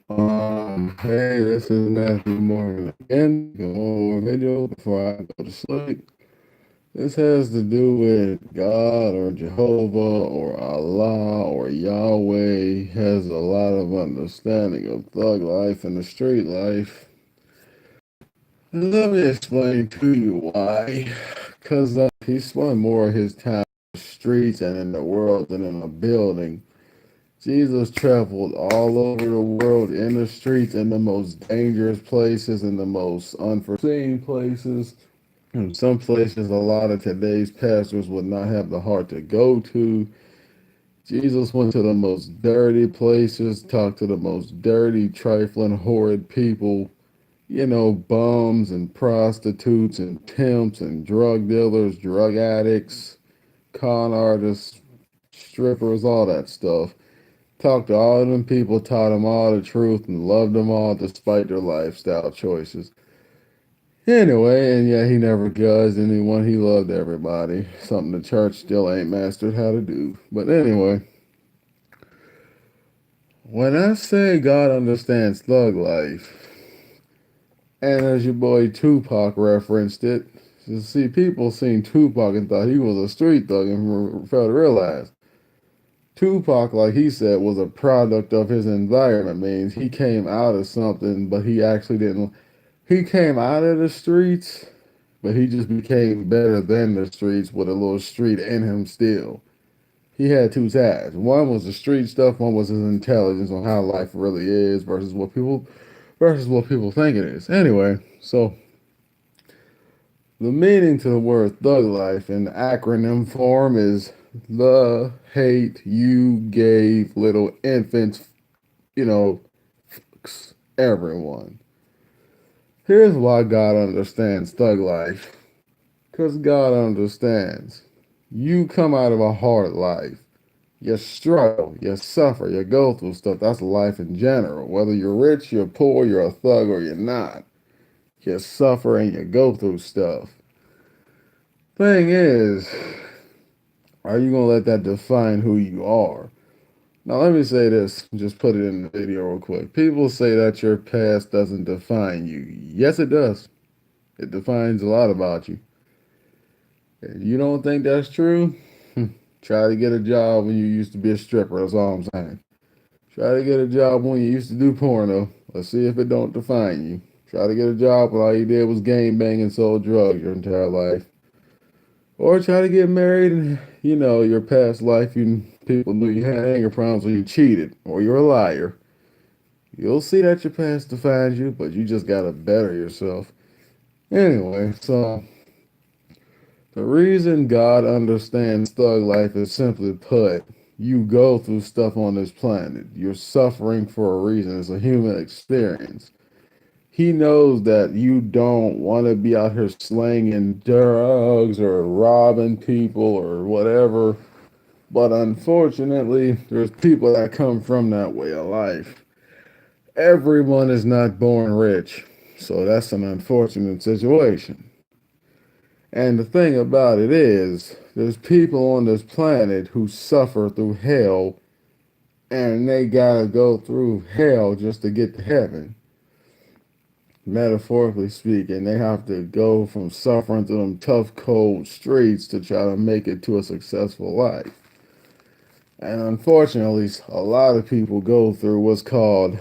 Hey, this is Matthew Morgan again. One more video before I go to sleep. This has to do with God or Jehovah or Allah or Yahweh. Has a lot of understanding of thug life and the street life. Let me explain to you why. Because he spent more of his time in the streets and in the world than in a building. Jesus traveled all over the world in the streets, in the most dangerous places, in the most unforeseen places. In some places, a lot of today's pastors would not have the heart to go to. Jesus went to the most dirty places, talked to the most dirty, trifling, horrid people. Bums and prostitutes and pimps and drug dealers, drug addicts, con artists, strippers, all that stuff. Talked to all of them people, taught them all the truth, and loved them all despite their lifestyle choices. Anyway, and yeah, he never judged anyone. He loved everybody. Something the church still ain't mastered how to do. But anyway, when I say God understands thug life, and as your boy Tupac referenced it, you see, people seen Tupac and thought he was a street thug and failed to realize Tupac, like he said, was a product of his environment. Means he came out of something, but he actually didn't. He came out of the streets, but he just became better than the streets with a little street in him still. He had two sides. One was the street stuff. One was his intelligence on how life really is versus what people think it is. Anyway, so the meaning to the word thug life in acronym form is the hate you gave little infants, you know, everyone. Here's why God understands thug life. Because God understands. You come out of a hard life. You struggle, you suffer, you go through stuff. That's life in general. Whether you're rich, you're poor, you're a thug, or you're not. You suffer and you go through stuff. Thing is, are you going to let that define who you are? Now, let me say this, just put it in the video real quick. People say that your past doesn't define you. Yes, it does. It defines a lot about you. If you don't think that's true, try to get a job when you used to be a stripper. That's all I'm saying. Try to get a job when you used to do porno. Let's see if it don't define you. Try to get a job when all you did was game bang and sold drugs your entire life. Or try to get married and, your past life, people knew you had anger problems or you cheated or you're a liar. You'll see that your past defines you, but you just got to better yourself. Anyway, so the reason God understands thug life is simply put, you go through stuff on this planet. You're suffering for a reason. It's a human experience. He knows that you don't want to be out here slanging drugs or robbing people or whatever. But unfortunately, there's people that come from that way of life. Everyone is not born rich. So that's an unfortunate situation. And the thing about it is, there's people on this planet who suffer through hell, and they gotta go through hell just to get to heaven. Metaphorically speaking, they have to go from suffering through them tough, cold streets to try to make it to a successful life. And unfortunately, a lot of people go through what's called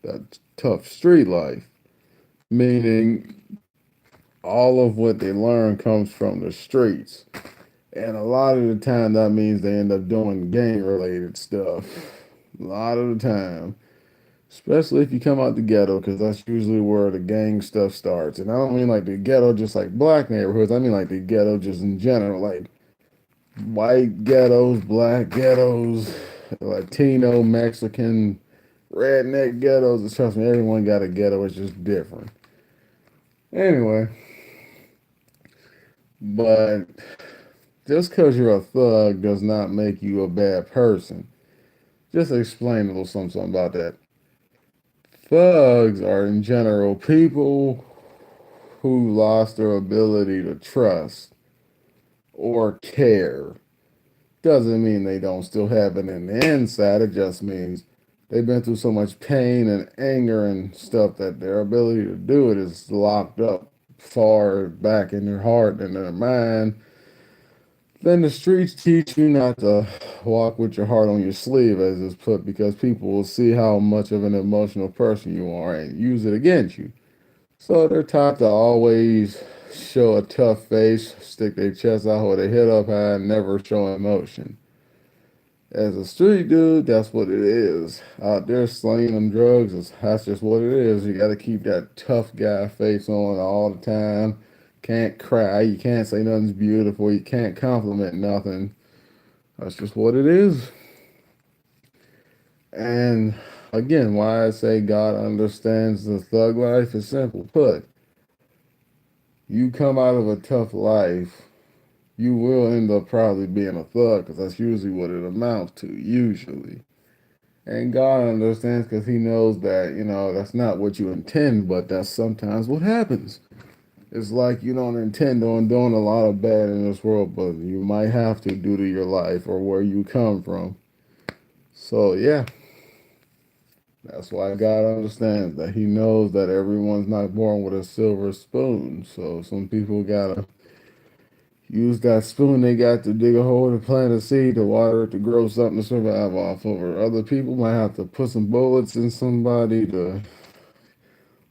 that tough street life, meaning all of what they learn comes from the streets. And a lot of the time, that means they end up doing gang related stuff. A lot of the time. Especially if you come out the ghetto, because that's usually where the gang stuff starts. And I don't mean like the ghetto just like black neighborhoods. I mean like the ghetto just in general, like white ghettos, black ghettos, Latino, Mexican, redneck ghettos. Trust me, everyone got a ghetto. It's just different. Anyway, but just because you're a thug does not make you a bad person. Just explain a little something about that. Thugs are in general people who lost their ability to trust or care. Doesn't mean they don't still have it in the inside. It just means They've been through so much pain and anger and stuff that their ability to do it is locked up far back in their heart and their mind. Then the streets teach you not to walk with your heart on your sleeve, as it's put, because people will see how much of an emotional person you are and use it against you. So they're taught to always show a tough face, stick their chest out with their head up high, and never show emotion. As a street dude, that's what it is. Out there slinging them drugs, that's just what it is. You got to keep that tough guy face on all the time. Can't cry. You can't say nothing's beautiful. You can't compliment nothing. That's just what it is. And again, why I say God understands the thug life is simple put. You come out of a tough life, you will end up probably being a thug because that's usually what it amounts to, usually. And God understands because He knows that, that's not what you intend, but that's sometimes what happens. It's like you don't intend on doing a lot of bad in this world, but you might have to due to your life or where you come from. So, yeah, that's why God understands that He knows that everyone's not born with a silver spoon. So, some people gotta use that spoon they got to dig a hole to plant a seed, to water it, to grow something to survive off of. Or other people might have to put some bullets in somebody to,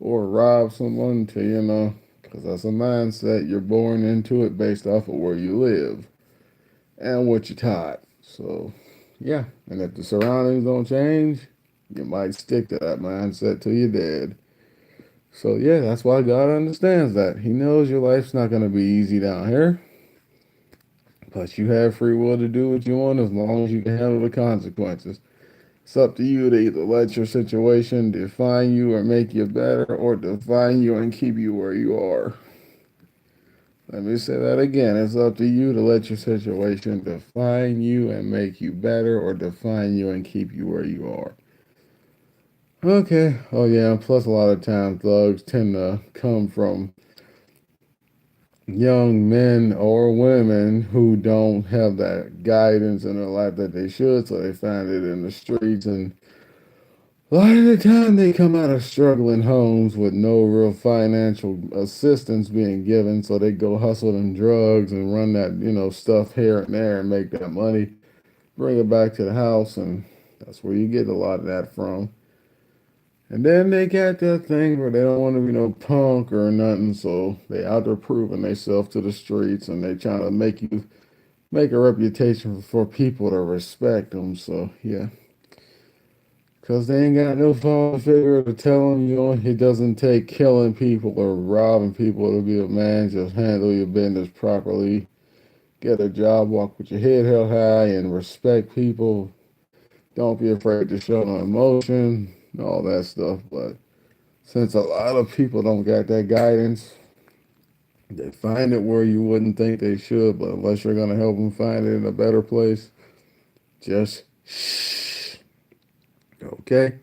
or rob someone to, because that's a mindset. You're born into it based off of where you live and what you're taught. So, yeah. And if the surroundings don't change, you might stick to that mindset till you're dead. So, yeah, that's why God understands that. He knows your life's not going to be easy down here. But you have free will to do what you want as long as you can handle the consequences. It's up to you to either let your situation define you or make you better, or define you and keep you where you are. Let me say that again. It's up to you to let your situation define you and make you better, or define you and keep you where you are. Okay. Oh, yeah. Plus, a lot of times thugs tend to come from young men or women who don't have that guidance in their life that they should, so they find it in the streets. And a lot of the time, they come out of struggling homes with no real financial assistance being given, so they go hustle them drugs and run that, stuff here and there and make that money, bring it back to the house, and that's where you get a lot of that from. And then they got that thing where they don't want to be no punk or nothing, so they out there proving themselves to the streets, and they trying to make a reputation for people to respect them. So yeah, because they ain't got no father figure to tell them, it doesn't take killing people or robbing people to be a man. Just handle your business properly, get a job, walk with your head held high, and respect people. Don't be afraid to show no emotion, all that stuff. But since a lot of people don't got that guidance, they find it where you wouldn't think they should, but unless you're going to help them find it in a better place, just shh. Okay?